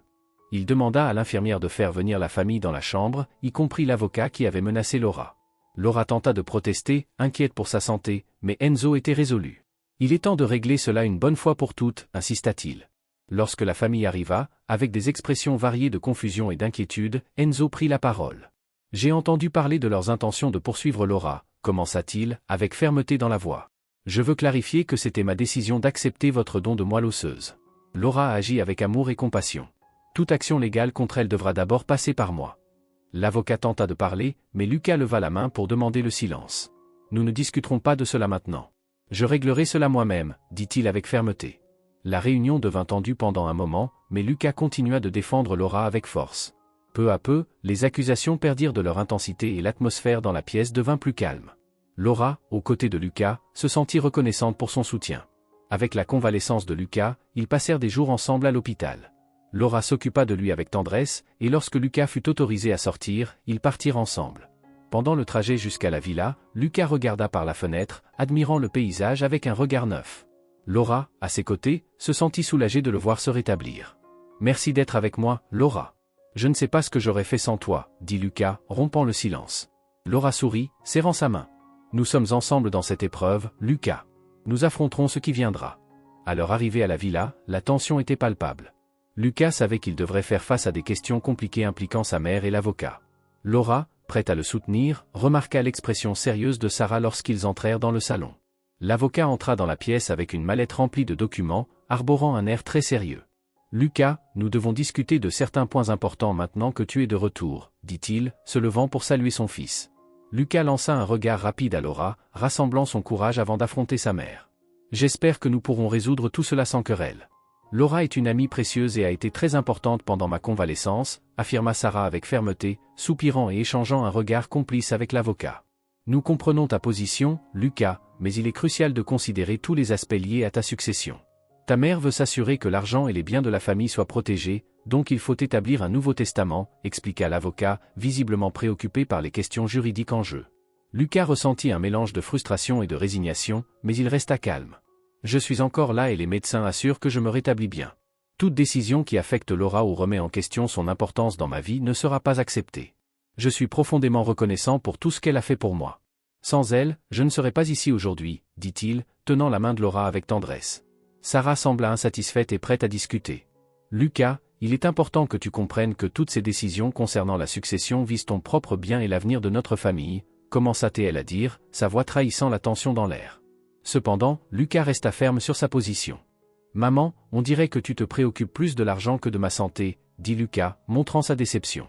Il demanda à l'infirmière de faire venir la famille dans la chambre, y compris l'avocat qui avait menacé Laura. Laura tenta de protester, inquiète pour sa santé, mais Enzo était résolu. Il est temps de régler cela une bonne fois pour toutes, insista-t-il. Lorsque la famille arriva, avec des expressions variées de confusion et d'inquiétude, Enzo prit la parole. « J'ai entendu parler de leurs intentions de poursuivre Laura, commença-t-il, avec fermeté dans la voix. Je veux clarifier que c'était ma décision d'accepter votre don de moelle osseuse. Laura a agi avec amour et compassion. Toute action légale contre elle devra d'abord passer par moi. » L'avocat tenta de parler, mais Lucas leva la main pour demander le silence. « Nous ne discuterons pas de cela maintenant. Je réglerai cela moi-même, dit-il avec fermeté. La réunion devint tendue pendant un moment, mais Lucas continua de défendre Laura avec force. Peu à peu, les accusations perdirent de leur intensité et l'atmosphère dans la pièce devint plus calme. Laura, aux côtés de Lucas, se sentit reconnaissante pour son soutien. Avec la convalescence de Lucas, ils passèrent des jours ensemble à l'hôpital. Laura s'occupa de lui avec tendresse, et lorsque Lucas fut autorisé à sortir, ils partirent ensemble. Pendant le trajet jusqu'à la villa, Lucas regarda par la fenêtre, admirant le paysage avec un regard neuf. Laura, à ses côtés, se sentit soulagée de le voir se rétablir. « Merci d'être avec moi, Laura. Je ne sais pas ce que j'aurais fait sans toi, » dit Lucas, rompant le silence. Laura sourit, serrant sa main. « Nous sommes ensemble dans cette épreuve, Lucas. Nous affronterons ce qui viendra. » À leur arrivée à la villa, la tension était palpable. Lucas savait qu'il devrait faire face à des questions compliquées impliquant sa mère et l'avocat. Laura, prête à le soutenir, remarqua l'expression sérieuse de Sarah lorsqu'ils entrèrent dans le salon. L'avocat entra dans la pièce avec une mallette remplie de documents, arborant un air très sérieux. « Lucas, nous devons discuter de certains points importants maintenant que tu es de retour, » dit-il, se levant pour saluer son fils. Lucas lança un regard rapide à Laura, rassemblant son courage avant d'affronter sa mère. « J'espère que nous pourrons résoudre tout cela sans querelle. Laura est une amie précieuse et a été très importante pendant ma convalescence, » affirma Sarah avec fermeté, soupirant et échangeant un regard complice avec l'avocat. « Nous comprenons ta position, Lucas, mais il est crucial de considérer tous les aspects liés à ta succession. Ta mère veut s'assurer que l'argent et les biens de la famille soient protégés, donc il faut établir un nouveau testament, » expliqua l'avocat, visiblement préoccupé par les questions juridiques en jeu. Lucas ressentit un mélange de frustration et de résignation, mais il resta calme. « Je suis encore là et les médecins assurent que je me rétablis bien. Toute décision qui affecte Laura ou remet en question son importance dans ma vie ne sera pas acceptée. Je suis profondément reconnaissant pour tout ce qu'elle a fait pour moi. » Sans elle, je ne serais pas ici aujourd'hui, dit-il, tenant la main de Laura avec tendresse. Sarah sembla insatisfaite et prête à discuter. Lucas, il est important que tu comprennes que toutes ces décisions concernant la succession visent ton propre bien et l'avenir de notre famille, commença-t-elle à dire, sa voix trahissant la tension dans l'air. Cependant, Lucas resta ferme sur sa position. Maman, on dirait que tu te préoccupes plus de l'argent que de ma santé, dit Lucas, montrant sa déception.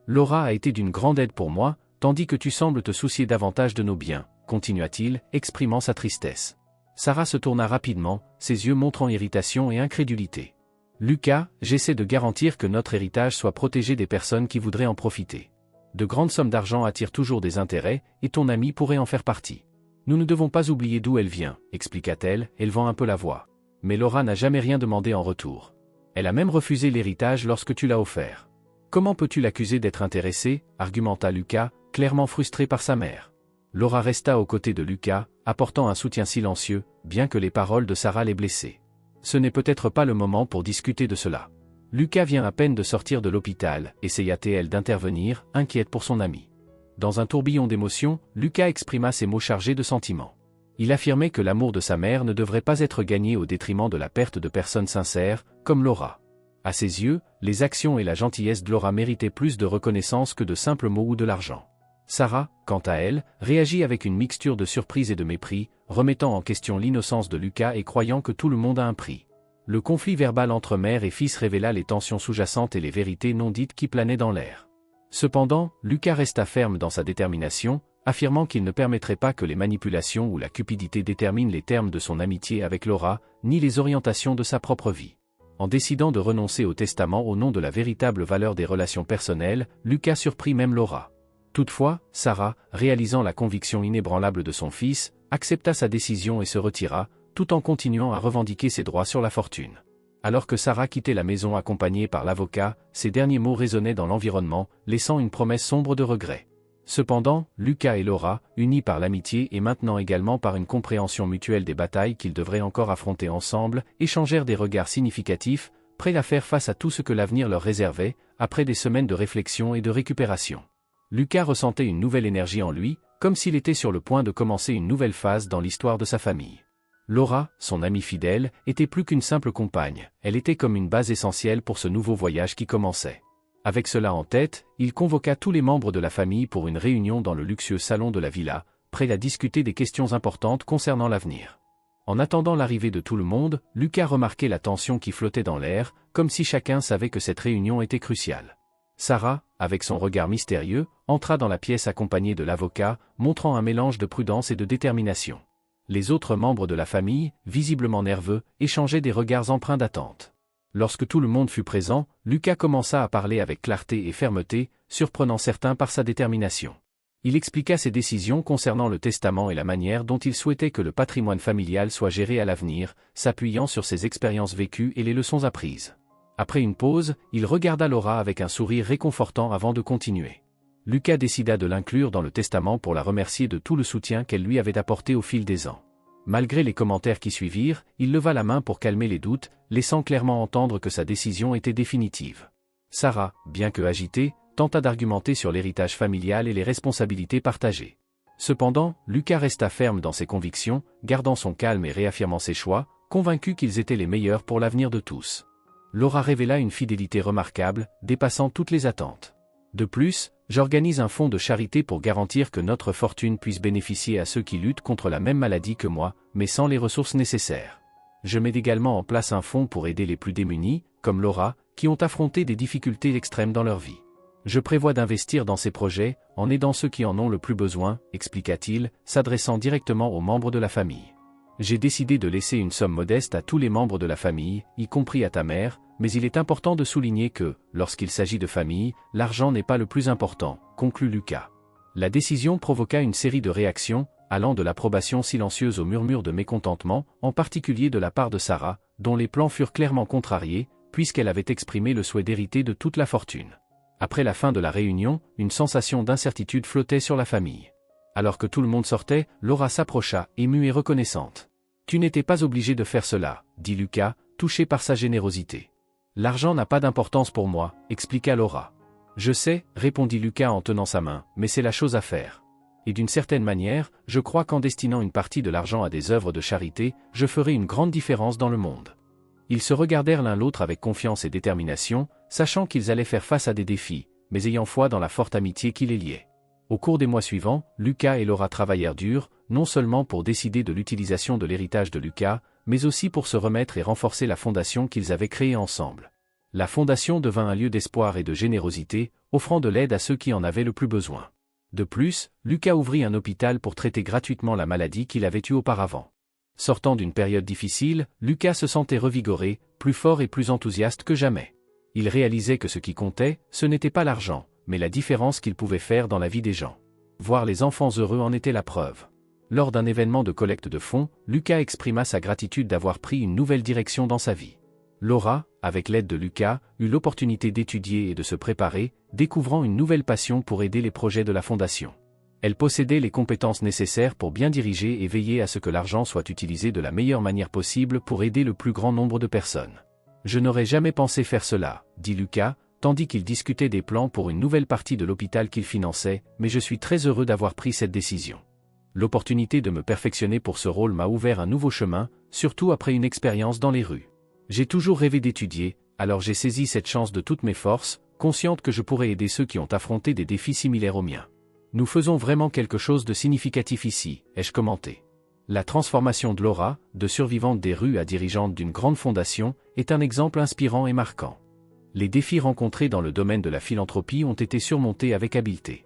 Laura a été d'une grande aide pour moi, tandis que tu sembles te soucier davantage de nos biens, continua-t-il, exprimant sa tristesse. Sarah se tourna rapidement, ses yeux montrant irritation et incrédulité. Lucas, j'essaie de garantir que notre héritage soit protégé des personnes qui voudraient en profiter. De grandes sommes d'argent attirent toujours des intérêts, et ton amie pourrait en faire partie. Nous ne devons pas oublier d'où elle vient, expliqua-t-elle, élevant un peu la voix. Mais Laura n'a jamais rien demandé en retour. Elle a même refusé l'héritage lorsque tu l'as offert. Comment peux-tu l'accuser d'être intéressée, argumenta Lucas, clairement frustré par sa mère. Laura resta aux côtés de Lucas, apportant un soutien silencieux, bien que les paroles de Sarah les blessaient. Ce n'est peut-être pas le moment pour discuter de cela. Lucas vient à peine de sortir de l'hôpital, essaya-t-elle d'intervenir, inquiète pour son ami. Dans un tourbillon d'émotions, Lucas exprima ses mots chargés de sentiments. Il affirmait que l'amour de sa mère ne devrait pas être gagné au détriment de la perte de personnes sincères, comme Laura. À ses yeux, les actions et la gentillesse de Laura méritaient plus de reconnaissance que de simples mots ou de l'argent. Sarah, quant à elle, réagit avec une mixture de surprise et de mépris, remettant en question l'innocence de Lucas et croyant que tout le monde a un prix. Le conflit verbal entre mère et fils révéla les tensions sous-jacentes et les vérités non dites qui planaient dans l'air. Cependant, Lucas resta ferme dans sa détermination, affirmant qu'il ne permettrait pas que les manipulations ou la cupidité déterminent les termes de son amitié avec Laura, ni les orientations de sa propre vie. En décidant de renoncer au testament au nom de la véritable valeur des relations personnelles, Lucas surprit même Laura. Toutefois, Sarah, réalisant la conviction inébranlable de son fils, accepta sa décision et se retira, tout en continuant à revendiquer ses droits sur la fortune. Alors que Sarah quittait la maison accompagnée par l'avocat, ces derniers mots résonnaient dans l'environnement, laissant une promesse sombre de regret. Cependant, Lucas et Laura, unis par l'amitié et maintenant également par une compréhension mutuelle des batailles qu'ils devraient encore affronter ensemble, échangèrent des regards significatifs, prêts à faire face à tout ce que l'avenir leur réservait, après des semaines de réflexion et de récupération. Lucas ressentait une nouvelle énergie en lui, comme s'il était sur le point de commencer une nouvelle phase dans l'histoire de sa famille. Laura, son amie fidèle, était plus qu'une simple compagne, elle était comme une base essentielle pour ce nouveau voyage qui commençait. Avec cela en tête, il convoqua tous les membres de la famille pour une réunion dans le luxueux salon de la villa, prêt à discuter des questions importantes concernant l'avenir. En attendant l'arrivée de tout le monde, Lucas remarquait la tension qui flottait dans l'air, comme si chacun savait que cette réunion était cruciale. Sarah, avec son regard mystérieux, entra dans la pièce accompagnée de l'avocat, montrant un mélange de prudence et de détermination. Les autres membres de la famille, visiblement nerveux, échangeaient des regards empreints d'attente. Lorsque tout le monde fut présent, Lucas commença à parler avec clarté et fermeté, surprenant certains par sa détermination. Il expliqua ses décisions concernant le testament et la manière dont il souhaitait que le patrimoine familial soit géré à l'avenir, s'appuyant sur ses expériences vécues et les leçons apprises. Après une pause, il regarda Laura avec un sourire réconfortant avant de continuer. Lucas décida de l'inclure dans le testament pour la remercier de tout le soutien qu'elle lui avait apporté au fil des ans. Malgré les commentaires qui suivirent, il leva la main pour calmer les doutes, laissant clairement entendre que sa décision était définitive. Sarah, bien que agitée, tenta d'argumenter sur l'héritage familial et les responsabilités partagées. Cependant, Lucas resta ferme dans ses convictions, gardant son calme et réaffirmant ses choix, convaincu qu'ils étaient les meilleurs pour l'avenir de tous. Laura révéla une fidélité remarquable, dépassant toutes les attentes. De plus, j'organise un fonds de charité pour garantir que notre fortune puisse bénéficier à ceux qui luttent contre la même maladie que moi, mais sans les ressources nécessaires. Je mets également en place un fonds pour aider les plus démunis, comme Laura, qui ont affronté des difficultés extrêmes dans leur vie. Je prévois d'investir dans ces projets, en aidant ceux qui en ont le plus besoin, expliqua-t-il, s'adressant directement aux membres de la famille. J'ai décidé de laisser une somme modeste à tous les membres de la famille, y compris à ta mère, mais il est important de souligner que, lorsqu'il s'agit de famille, l'argent n'est pas le plus important, conclut Lucas. La décision provoqua une série de réactions, allant de l'approbation silencieuse au murmure de mécontentement, en particulier de la part de Sarah, dont les plans furent clairement contrariés, puisqu'elle avait exprimé le souhait d'hériter de toute la fortune. Après la fin de la réunion, une sensation d'incertitude flottait sur la famille. Alors que tout le monde sortait, Laura s'approcha, émue et reconnaissante. « Tu n'étais pas obligé de faire cela, » dit Lucas, touché par sa générosité. « L'argent n'a pas d'importance pour moi, » expliqua Laura. « Je sais, » répondit Lucas en tenant sa main, « mais c'est la chose à faire. » Et d'une certaine manière, je crois qu'en destinant une partie de l'argent à des œuvres de charité, je ferai une grande différence dans le monde. Ils se regardèrent l'un l'autre avec confiance et détermination, sachant qu'ils allaient faire face à des défis, mais ayant foi dans la forte amitié qui les liait. Au cours des mois suivants, Lucas et Laura travaillèrent dur, non seulement pour décider de l'utilisation de l'héritage de Lucas, mais aussi pour se remettre et renforcer la fondation qu'ils avaient créée ensemble. La fondation devint un lieu d'espoir et de générosité, offrant de l'aide à ceux qui en avaient le plus besoin. De plus, Lucas ouvrit un hôpital pour traiter gratuitement la maladie qu'il avait eue auparavant. Sortant d'une période difficile, Lucas se sentait revigoré, plus fort et plus enthousiaste que jamais. Il réalisait que ce qui comptait, ce n'était pas l'argent, mais la différence qu'il pouvait faire dans la vie des gens. Voir les enfants heureux en était la preuve. Lors d'un événement de collecte de fonds, Lucas exprima sa gratitude d'avoir pris une nouvelle direction dans sa vie. Laura, avec l'aide de Lucas, eut l'opportunité d'étudier et de se préparer, découvrant une nouvelle passion pour aider les projets de la fondation. Elle possédait les compétences nécessaires pour bien diriger et veiller à ce que l'argent soit utilisé de la meilleure manière possible pour aider le plus grand nombre de personnes. « Je n'aurais jamais pensé faire cela », dit Lucas, tandis qu'il discutait des plans pour une nouvelle partie de l'hôpital qu'il finançait, mais je suis très heureux d'avoir pris cette décision. L'opportunité de me perfectionner pour ce rôle m'a ouvert un nouveau chemin, surtout après une expérience dans les rues. J'ai toujours rêvé d'étudier, alors j'ai saisi cette chance de toutes mes forces, consciente que je pourrais aider ceux qui ont affronté des défis similaires aux miens. Nous faisons vraiment quelque chose de significatif ici, ai-je commenté. La transformation de Laura, de survivante des rues à dirigeante d'une grande fondation, est un exemple inspirant et marquant. Les défis rencontrés dans le domaine de la philanthropie ont été surmontés avec habileté.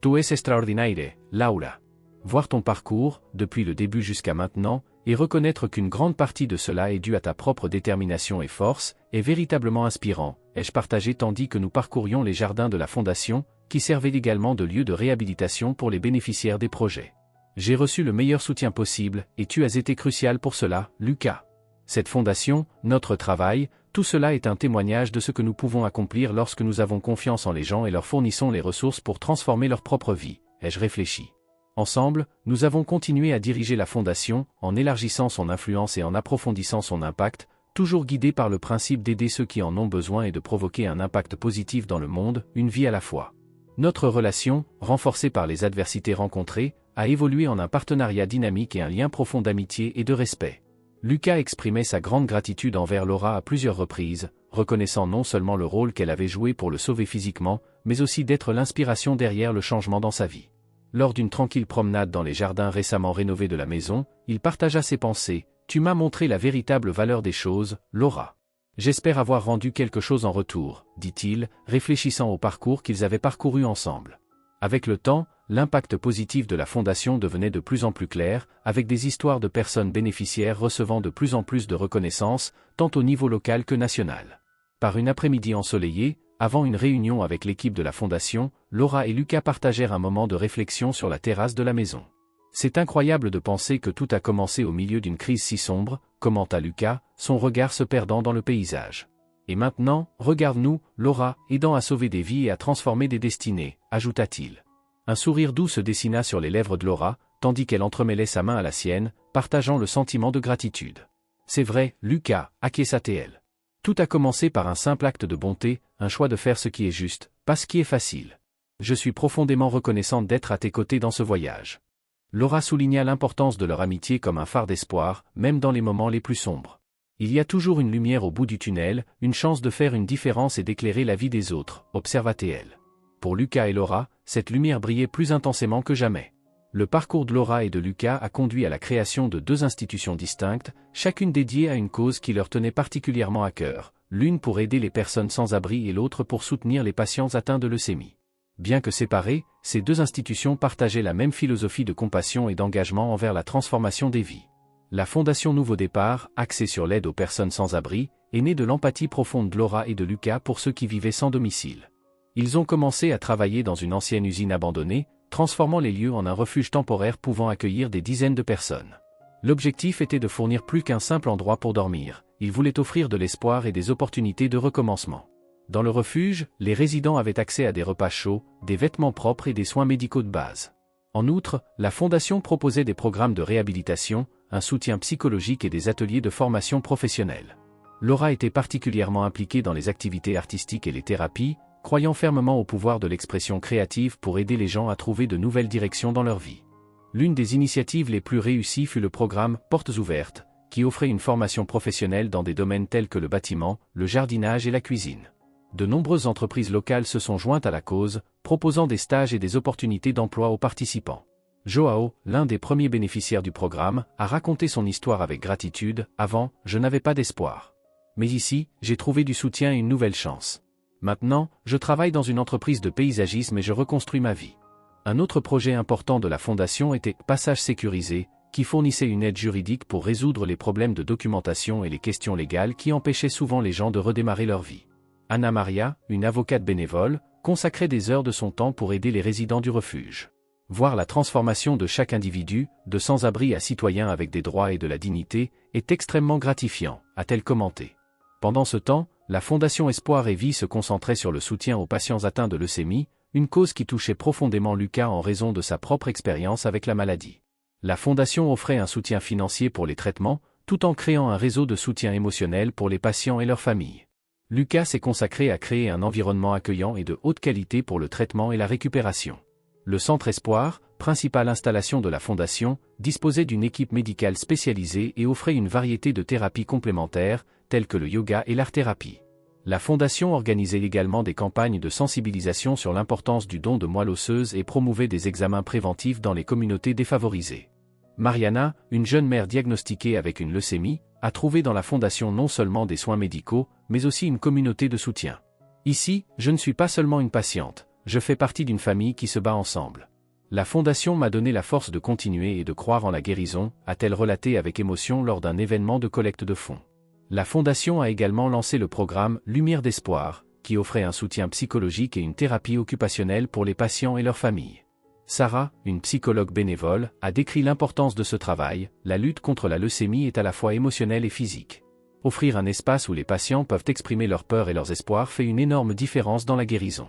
Tu es extraordinaire, Laura. Voir ton parcours, depuis le début jusqu'à maintenant, et reconnaître qu'une grande partie de cela est due à ta propre détermination et force, est véritablement inspirant, ai-je partagé tandis que nous parcourions les jardins de la Fondation, qui servaient également de lieu de réhabilitation pour les bénéficiaires des projets. J'ai reçu le meilleur soutien possible, et tu as été crucial pour cela, Lucas. Cette fondation, notre travail, tout cela est un témoignage de ce que nous pouvons accomplir lorsque nous avons confiance en les gens et leur fournissons les ressources pour transformer leur propre vie, ai-je réfléchi. Ensemble, nous avons continué à diriger la Fondation, en élargissant son influence et en approfondissant son impact, toujours guidés par le principe d'aider ceux qui en ont besoin et de provoquer un impact positif dans le monde, une vie à la fois. Notre relation, renforcée par les adversités rencontrées, a évolué en un partenariat dynamique et un lien profond d'amitié et de respect. Lucas exprimait sa grande gratitude envers Laura à plusieurs reprises, reconnaissant non seulement le rôle qu'elle avait joué pour le sauver physiquement, mais aussi d'être l'inspiration derrière le changement dans sa vie. Lors d'une tranquille promenade dans les jardins récemment rénovés de la maison, il partagea ses pensées. « Tu m'as montré la véritable valeur des choses, Laura. J'espère avoir rendu quelque chose en retour, » dit-il, réfléchissant au parcours qu'ils avaient parcouru ensemble. Avec le temps, l'impact positif de la Fondation devenait de plus en plus clair, avec des histoires de personnes bénéficiaires recevant de plus en plus de reconnaissance, tant au niveau local que national. Par une après-midi ensoleillée, avant une réunion avec l'équipe de la Fondation, Laura et Lucas partagèrent un moment de réflexion sur la terrasse de la maison. « C'est incroyable de penser que tout a commencé au milieu d'une crise si sombre », commenta Lucas, son regard se perdant dans le paysage. « Et maintenant, regarde-nous, Laura, aidant à sauver des vies et à transformer des destinées », ajouta-t-il. Un sourire doux se dessina sur les lèvres de Laura, tandis qu'elle entremêlait sa main à la sienne, partageant le sentiment de gratitude. « C'est vrai, Lucas », acquiesça-t-elle. Tout a commencé par un simple acte de bonté, un choix de faire ce qui est juste, pas ce qui est facile. Je suis profondément reconnaissante d'être à tes côtés dans ce voyage. Laura souligna l'importance de leur amitié comme un phare d'espoir, même dans les moments les plus sombres. Il y a toujours une lumière au bout du tunnel, une chance de faire une différence et d'éclairer la vie des autres, observa-t-elle. Pour Lucas et Laura, cette lumière brillait plus intensément que jamais. Le parcours de Laura et de Lucas a conduit à la création de deux institutions distinctes, chacune dédiée à une cause qui leur tenait particulièrement à cœur, l'une pour aider les personnes sans abri et l'autre pour soutenir les patients atteints de leucémie. Bien que séparées, ces deux institutions partageaient la même philosophie de compassion et d'engagement envers la transformation des vies. La Fondation Nouveau Départ, axée sur l'aide aux personnes sans abri, est née de l'empathie profonde de Laura et de Lucas pour ceux qui vivaient sans domicile. Ils ont commencé à travailler dans une ancienne usine abandonnée, transformant les lieux en un refuge temporaire pouvant accueillir des dizaines de personnes. L'objectif était de fournir plus qu'un simple endroit pour dormir, ils voulaient offrir de l'espoir et des opportunités de recommencement. Dans le refuge, les résidents avaient accès à des repas chauds, des vêtements propres et des soins médicaux de base. En outre, la Fondation proposait des programmes de réhabilitation, un soutien psychologique et des ateliers de formation professionnelle. Laura était particulièrement impliquée dans les activités artistiques et les thérapies, croyant fermement au pouvoir de l'expression créative pour aider les gens à trouver de nouvelles directions dans leur vie. L'une des initiatives les plus réussies fut le programme Portes ouvertes, qui offrait une formation professionnelle dans des domaines tels que le bâtiment, le jardinage et la cuisine. De nombreuses entreprises locales se sont jointes à la cause, proposant des stages et des opportunités d'emploi aux participants. Joao, l'un des premiers bénéficiaires du programme, a raconté son histoire avec gratitude. « Avant, je n'avais pas d'espoir. Mais ici, j'ai trouvé du soutien et une nouvelle chance. Maintenant, je travaille dans une entreprise de paysagisme et je reconstruis ma vie. » Un autre projet important de la fondation était « Passage sécurisé », qui fournissait une aide juridique pour résoudre les problèmes de documentation et les questions légales qui empêchaient souvent les gens de redémarrer leur vie. Anna Maria, une avocate bénévole, consacrait des heures de son temps pour aider les résidents du refuge. Voir la transformation de chaque individu, de sans-abri à citoyen avec des droits et de la dignité, est extrêmement gratifiant, a-t-elle commenté. Pendant ce temps, la Fondation Espoir et Vie se concentrait sur le soutien aux patients atteints de leucémie, une cause qui touchait profondément Lucas en raison de sa propre expérience avec la maladie. La Fondation offrait un soutien financier pour les traitements, tout en créant un réseau de soutien émotionnel pour les patients et leurs familles. Lucas s'est consacré à créer un environnement accueillant et de haute qualité pour le traitement et la récupération. Le Centre Espoir, principale installation de la Fondation, disposait d'une équipe médicale spécialisée et offrait une variété de thérapies complémentaires, telles que le yoga et l'art-thérapie. La Fondation organisait également des campagnes de sensibilisation sur l'importance du don de moelle osseuse et promouvait des examens préventifs dans les communautés défavorisées. Mariana, une jeune mère diagnostiquée avec une leucémie, a trouvé dans la Fondation non seulement des soins médicaux, mais aussi une communauté de soutien. Ici, je ne suis pas seulement une patiente, je fais partie d'une famille qui se bat ensemble. La Fondation m'a donné la force de continuer et de croire en la guérison, a-t-elle relaté avec émotion lors d'un événement de collecte de fonds. La Fondation a également lancé le programme Lumière d'Espoir, qui offrait un soutien psychologique et une thérapie occupationnelle pour les patients et leurs familles. Sarah, une psychologue bénévole, a décrit l'importance de ce travail. La lutte contre la leucémie est à la fois émotionnelle et physique. Offrir un espace où les patients peuvent exprimer leurs peurs et leurs espoirs fait une énorme différence dans la guérison.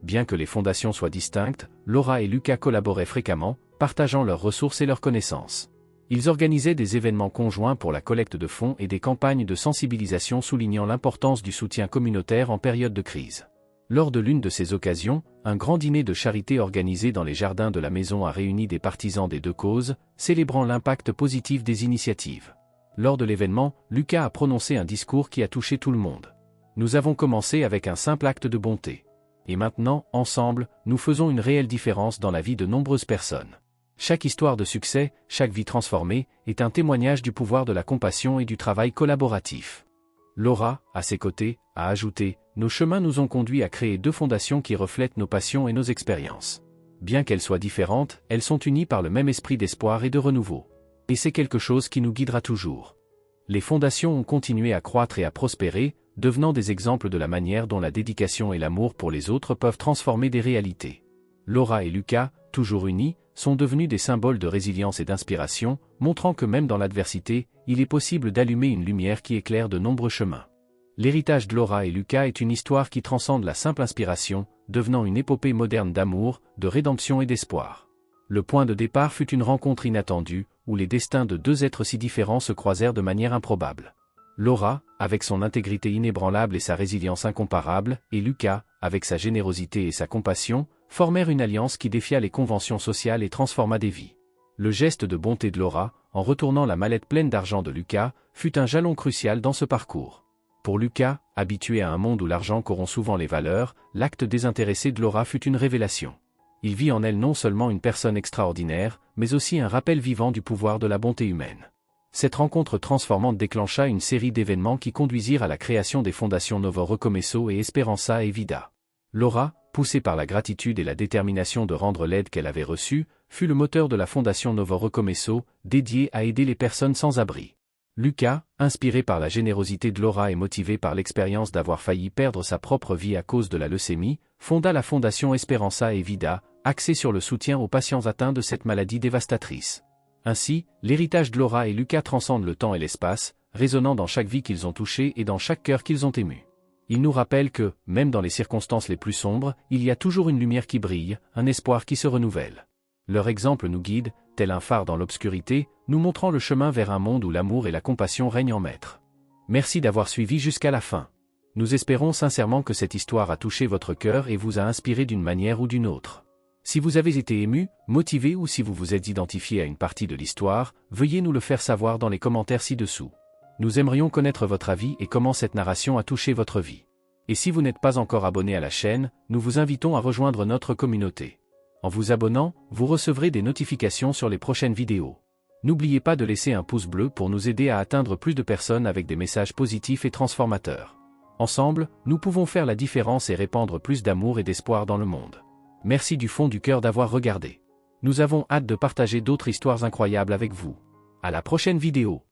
Bien que les fondations soient distinctes, Laura et Lucas collaboraient fréquemment, partageant leurs ressources et leurs connaissances. Ils organisaient des événements conjoints pour la collecte de fonds et des campagnes de sensibilisation soulignant l'importance du soutien communautaire en période de crise. Lors de l'une de ces occasions, un grand dîner de charité organisé dans les jardins de la maison a réuni des partisans des deux causes, célébrant l'impact positif des initiatives. Lors de l'événement, Lucas a prononcé un discours qui a touché tout le monde. Nous avons commencé avec un simple acte de bonté. Et maintenant, ensemble, nous faisons une réelle différence dans la vie de nombreuses personnes. Chaque histoire de succès, chaque vie transformée, est un témoignage du pouvoir de la compassion et du travail collaboratif. Laura, à ses côtés, a ajouté « Nos chemins nous ont conduits à créer deux fondations qui reflètent nos passions et nos expériences. Bien qu'elles soient différentes, elles sont unies par le même esprit d'espoir et de renouveau. Et c'est quelque chose qui nous guidera toujours. » Les fondations ont continué à croître et à prospérer, devenant des exemples de la manière dont la dédication et l'amour pour les autres peuvent transformer des réalités. Laura et Lucas, toujours unis, sont devenus des symboles de résilience et d'inspiration, montrant que même dans l'adversité, il est possible d'allumer une lumière qui éclaire de nombreux chemins. L'héritage de Laura et Lucas est une histoire qui transcende la simple inspiration, devenant une épopée moderne d'amour, de rédemption et d'espoir. Le point de départ fut une rencontre inattendue, où les destins de deux êtres si différents se croisèrent de manière improbable. Laura, avec son intégrité inébranlable et sa résilience incomparable, et Lucas, avec sa générosité et sa compassion, formèrent une alliance qui défia les conventions sociales et transforma des vies. Le geste de bonté de Laura, en retournant la mallette pleine d'argent de Lucas, fut un jalon crucial dans ce parcours. Pour Lucas, habitué à un monde où l'argent corrompt souvent les valeurs, l'acte désintéressé de Laura fut une révélation. Il vit en elle non seulement une personne extraordinaire, mais aussi un rappel vivant du pouvoir de la bonté humaine. Cette rencontre transformante déclencha une série d'événements qui conduisirent à la création des fondations Novo Recomeço et Esperança et Vida. Laura, poussée par la gratitude et la détermination de rendre l'aide qu'elle avait reçue, fut le moteur de la fondation Novo Recomeço, dédiée à aider les personnes sans abri. Lucas, inspiré par la générosité de Laura et motivé par l'expérience d'avoir failli perdre sa propre vie à cause de la leucémie, fonda la fondation Esperança et Vida, axée sur le soutien aux patients atteints de cette maladie dévastatrice. Ainsi, l'héritage de Laura et Lucas transcende le temps et l'espace, résonnant dans chaque vie qu'ils ont touchée et dans chaque cœur qu'ils ont ému. Il nous rappelle que, même dans les circonstances les plus sombres, il y a toujours une lumière qui brille, un espoir qui se renouvelle. Leur exemple nous guide, tel un phare dans l'obscurité, nous montrant le chemin vers un monde où l'amour et la compassion règnent en maître. Merci d'avoir suivi jusqu'à la fin. Nous espérons sincèrement que cette histoire a touché votre cœur et vous a inspiré d'une manière ou d'une autre. Si vous avez été ému, motivé ou si vous vous êtes identifié à une partie de l'histoire, veuillez nous le faire savoir dans les commentaires ci-dessous. Nous aimerions connaître votre avis et comment cette narration a touché votre vie. Et si vous n'êtes pas encore abonné à la chaîne, nous vous invitons à rejoindre notre communauté. En vous abonnant, vous recevrez des notifications sur les prochaines vidéos. N'oubliez pas de laisser un pouce bleu pour nous aider à atteindre plus de personnes avec des messages positifs et transformateurs. Ensemble, nous pouvons faire la différence et répandre plus d'amour et d'espoir dans le monde. Merci du fond du cœur d'avoir regardé. Nous avons hâte de partager d'autres histoires incroyables avec vous. À la prochaine vidéo.